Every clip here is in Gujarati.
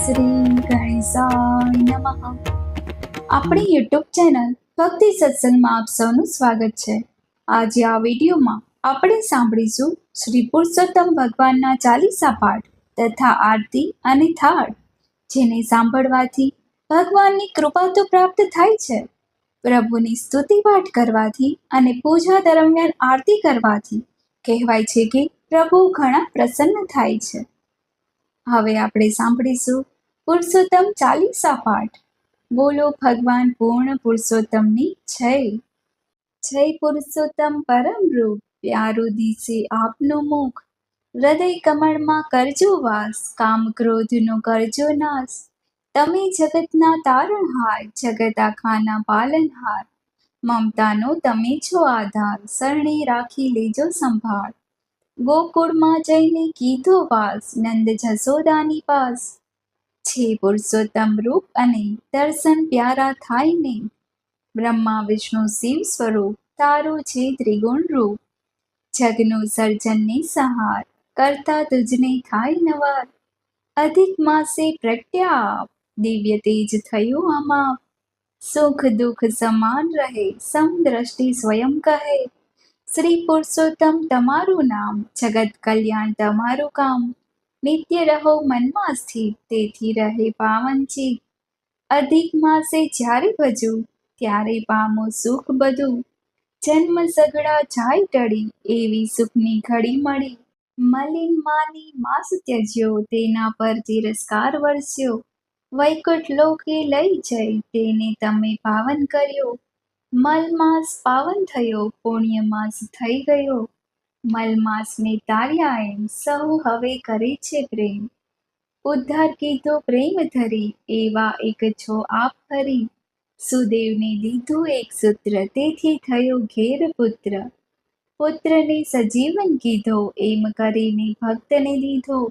શ્રી ગણેશાય નમઃ. આપણી યુટ્યુબ ચેનલ ભક્તિ સત્સંગમાં આપ સૌનું સ્વાગત છે. આજે આ વિડીયોમાં આપણે સાંભળીશું શ્રી પુરુષોત્તમ ભગવાનના ચાલીસા પાઠ તથા આરતી અને થાળ, જેને સાંભળવાથી ભગવાનની કૃપા તો પ્રાપ્ત થાય છે. પ્રભુની સ્તુતિ પાઠ કરવાથી અને પૂજા દરમિયાન આરતી કરવાથી કહેવાય છે કે પ્રભુ ઘણા પ્રસન્ન થાય છે. હવે આપણે સાંભળીશું પુરુષોત્તમ ચાલીસા પાઠ. બોલો ભગવાન પૂર્ણ પુરુષોત્તમની જય. જય પુરુષોત્તમ પરમ રૂપ, પ્યારું દિશે આપનું મુખ. હૃદય કમળમાં કરજો વાસ, કામ ક્રોધનો કરજો નાશ. તમે જગતના તારણહાર, જગત આખાના પાલનહાર. મમતાનો તમે છો આધાર, શરણે રાખી લેજો સંભાળ. ગોકુળમાં જઈને કીધો વાસ, નંદ જશોદાની પાસ. છે પુરુષોત્તમ રૂપ અને દર્શન પ્યારા થાય ને. બ્રહ્મા વિષ્ણુ શિવ સ્વરૂપ, તારું છે ત્રિગુણ રૂપ. જગનું સર્જન ને સહાર, કરતા તુજને થાય નવાર. અધિક માસે પ્રગટ્યા, દિવ્ય તેજ થયું આમાં. સુખ દુઃખ સમાન રહે, સમદ્રષ્ટિ સ્વયં કહે. શ્રી પુરુષોત્તમ તમારું નામ, જગત કલ્યાણ તમારું કામ. નિત્ય રહો મનમાં સ્થિત, તેથી રહે પાવન ચિત્ત. અધિક માસે જ્યારે ભજું, ત્યારે પામો સુખ બધું. જન્મ સઘળા જાય ટળી, એવી સુખની ઘડી મળી. મલિન માની માસ ત્યજ્યો, તેના પર તિરસ્કાર વરસ્યો. વૈકુંઠ લોકે લઈ જઈ, તેને તમે પાવન કર્યો. મલ માસ પાવન થયો, પુણ્ય માસ થઈ ગયો. મલ માસને તાર્યા એમ, સહુ હવે કરે છે પ્રેમ. ઉદ્ધાર કીધો પ્રેમ ધરી, એવા એક છો આપ હરી. સુદેવને દીધું એક સૂત્ર, તેથી થયો ઘેર પુત્ર. પુત્રને સજીવન કીધો, એમ કરીને ભક્તને દીધો.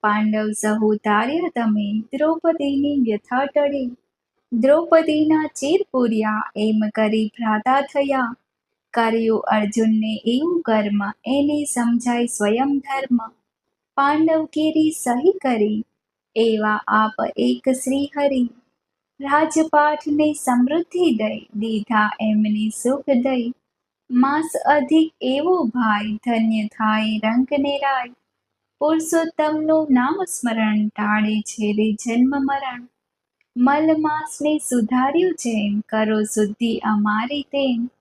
પાંડવ સહુ તાર્યા તમે, દ્રૌપદીની વ્યથા ટળી. દ્રૌપદીના ચીર પૂર્યા, એમ કરી ભ્રાતા થયા. કર્યું અર્જુનને એવું કર્મ, એને સમજાય સ્વયં ધર્મ. પાંડવ કેરી સહી કરી, એવા આપ એક શ્રી હરિ. રાજપાઠને સમૃદ્ધિ દઈ, દીધા એમને સુખ દઈ. માસ અધિક એવો ભાઈ, ધન્ય થાય રંગ ને રાય. પુરુષોત્તમનું નામ સ્મરણ, ટાળે છે રે જન્મ મરણ. મલ માસને સુધાર્યું જેમ, કરો શુદ્ધિ અમારી તેમ.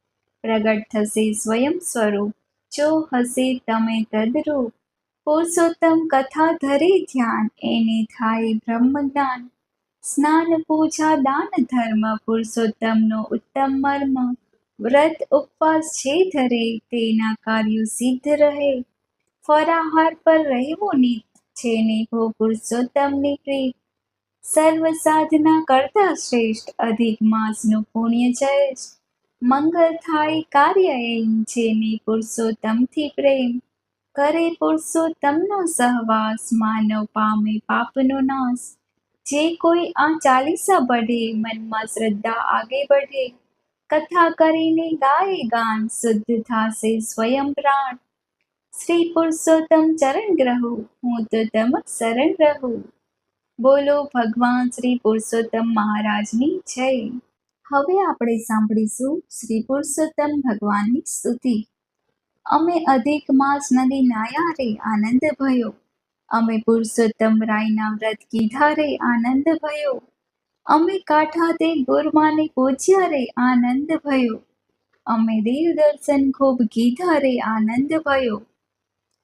પ્રગટ થશે સ્વયં સ્વરૂપ, જો હશે તમે તદરૂપ. પુરુષોત્તમ કથા ધરે ધ્યાન, એને થાય બ્રહ્મ જ્ઞાન. સ્નાન પૂજા દાન ધર્મ, પુરુષોત્તમનો ઉત્તમ મર્મ. વ્રત ઉપવાસ છે ધરે, તેના કાર્યો સિદ્ધ રહે. ફરાહાર પર રહેવું નિત, જેને ભો પુરુષોત્તમની પ્રીત. સર્વ સાધના કરતા શ્રેષ્ઠ, અધિક માસનું પુણ્ય જયેશ. મંગલ થાય કાર્ય એમ, જેને પુરુષોત્તમથી પ્રેમ. કરે પુરુષોત્તમનો સહવાસ, માનવ પામે પાપનો નાશ. જે કોઈ આ ચાલીસા પઢે, મનમાં શ્રદ્ધા આગે બઢે. કથા કરીને ગાય ગાન, શુદ્ધ થાશે સ્વયં પ્રાણ. શ્રી પુરુષોત્તમ ચરણ ગ્રહો, હું તો તમ શરણ રહું. બોલો ભગવાન શ્રી પુરુષોત્તમ મહારાજની જય. હવે આપણે સાંભળીશું શ્રી પુરુષોત્તમ ભગવાનની સ્તુતિ. અમે અધિક માસ નદી નાયા રે, આનંદ ભયો. અમે પુરુષોત્તમ રાયના વ્રત કીધા રે, આનંદ ભયો. અમે કાંઠા તે ગુરમાને પૂજ્યા રે, આનંદ ભયો. અમે દેવ દર્શન ખૂબ કીધા રે, આનંદ ભયો.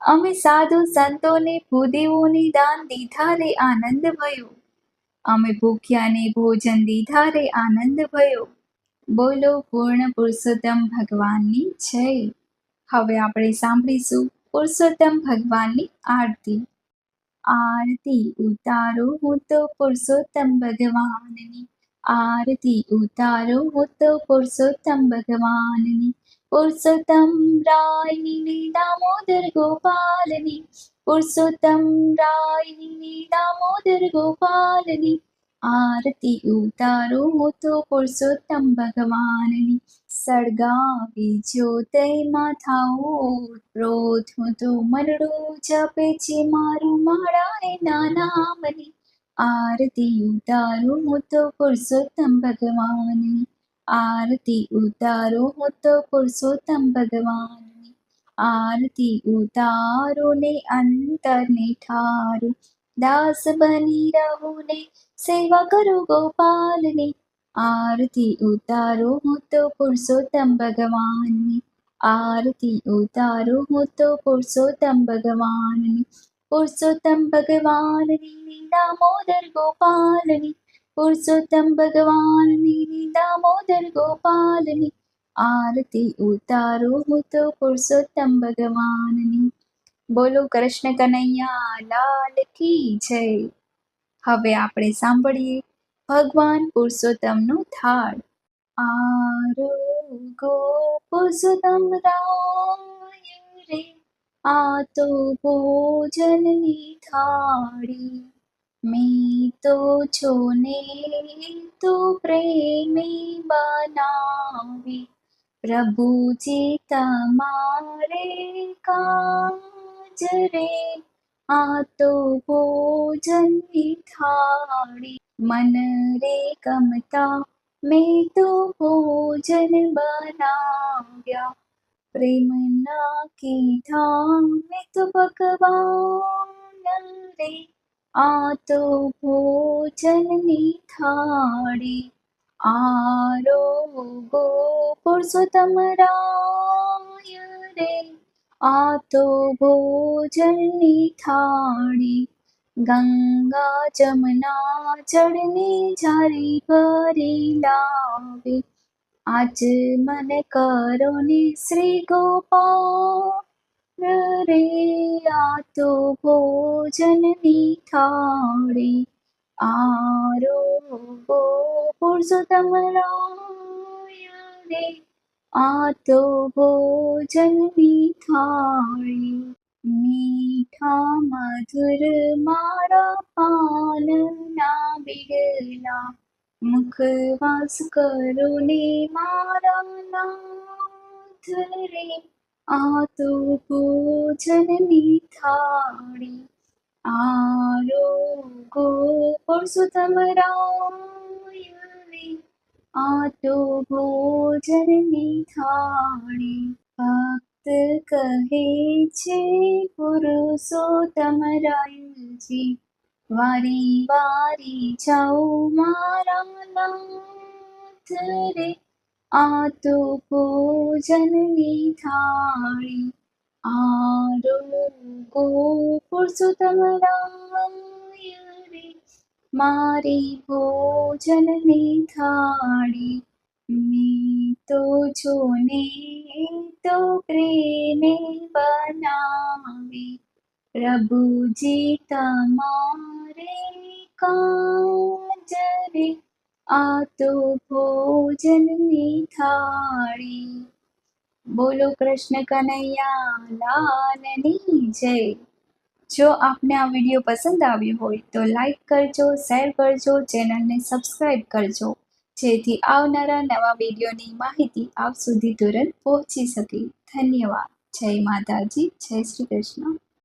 અમે સાધુ સંતોને ભૂદેવોને દાન દીધા રે, આનંદ ભયો. અમે ભૂખ્યાને ભોજન દીધા રે, આનંદ ભયો. બોલો પૂર્ણ પુરુષોત્તમ ભગવાનની જય. હવે આપણે સાંભળીશું પુરુષોત્તમ ભગવાનની આરતી. આરતી ઉતારો હું તો પુરુષોત્તમ ભગવાનની. આરતી ઉતારો હું તો પુરુષોત્તમ ભગવાનની. પુરુષોત્તમ રાયની ને દામોદર ગોપાલની. પુરુષોત્તમ રાયની ને દામોદર ગોપાલની. આરતી ઉતારો હું તો પુરુષોત્તમ ભગવાનની. સળગાવી જ્યોતયમાં થાઓ પ્રોત, હું તો મનડું જપે છે મારું માળાને નાનામની. આરતી ઉતારો હું તો પુરુષોત્તમ ભગવાનની, આરતી ઉતારો હું તો પુરુષોત્તમ ભગવાનની, આરતી ઉતારો ને અંતરને ઠારો, દાસ બની રહું ને સેવા કરું ગોપાલની, આરતી ઉતારો હું તો પુરુષોત્તમ ભગવાનની, આરતી ઉતારો હું તો પુરુષોત્તમ ભગવાનની, પુરુષોત્તમ ભગવાનની દામોદર ગોપાલની, પુરુષોત્તમ ભગવાનની દામોદર ગોપાલની, આરતી ઉતારો હું તો પુરુષોત્તમ ભગવાનની. બોલો કૃષ્ણ કનૈયા લાલ કી જય. હવે આપણે સાંભળીએ ભગવાન પુરુષોત્તમનો થાળ. આરોગો પુરુષોત્તમ રાય રે, આ તો ભોજનની થાળી, મેં તો છો ને તો પ્રેમે બનાવી, પ્રભુજી તમારે કાજ રે, આ તો ભોજનની થાળી, મન રે ગમતા મેં તો ભોજન બનાવ્યા, પ્રેમના કીધા મેં તો ભગવાન રે, આ તો ભોજનની થાળી, આરોગો પુરુષોત્તમ રાય રે, આ તો ભોજનની થાળી, ગંગા જમના જળની ઝારી ભરી લાવે, આજ મન કરો ને શ્રી ગોપાલ રે, આ તો ભોજનની થાળી, આરોગો પુરુષોત્તમ રાય રે, આ તો ભોજનની થાળી, મીઠા મધુર મારા પાનના બિરલા, મુખવાસ કરો ને મારા નાથ રે, આ તો ભોજનની થાળી, આરોગો પુરુષોત્તમ રાય રે, આ તો ભોજનની થાળી, ભક્ત કહે છે પુરુષોત્તમ રાયજી, વારી વારી જાઓ મારા નાથ રે, આ તો ભોજનની થાળી, આરોગો પુરુષોત્તમ રાય રે, મારી ભોજનની થાળી, મેં તો છો ને તો પ્રેમે બનાવી, પ્રભુજી તમારે કાજ રે, આ તો ભોજનની થાળી. બોલો કૃષ્ણ કનૈયા લાલની જય. જો આપને આ વિડીયો પસંદ આવ્યો હોય તો લાઈક કરજો, શેર કરજો, ચેનલને સબસ્ક્રાઈબ કરજો, જેથી આવનારા નવા વિડીયોની માહિતી આપ સુધી તુરંત પહોંચી શકે. ધન્યવાદ. જય માતાજી, જય શ્રી કૃષ્ણ.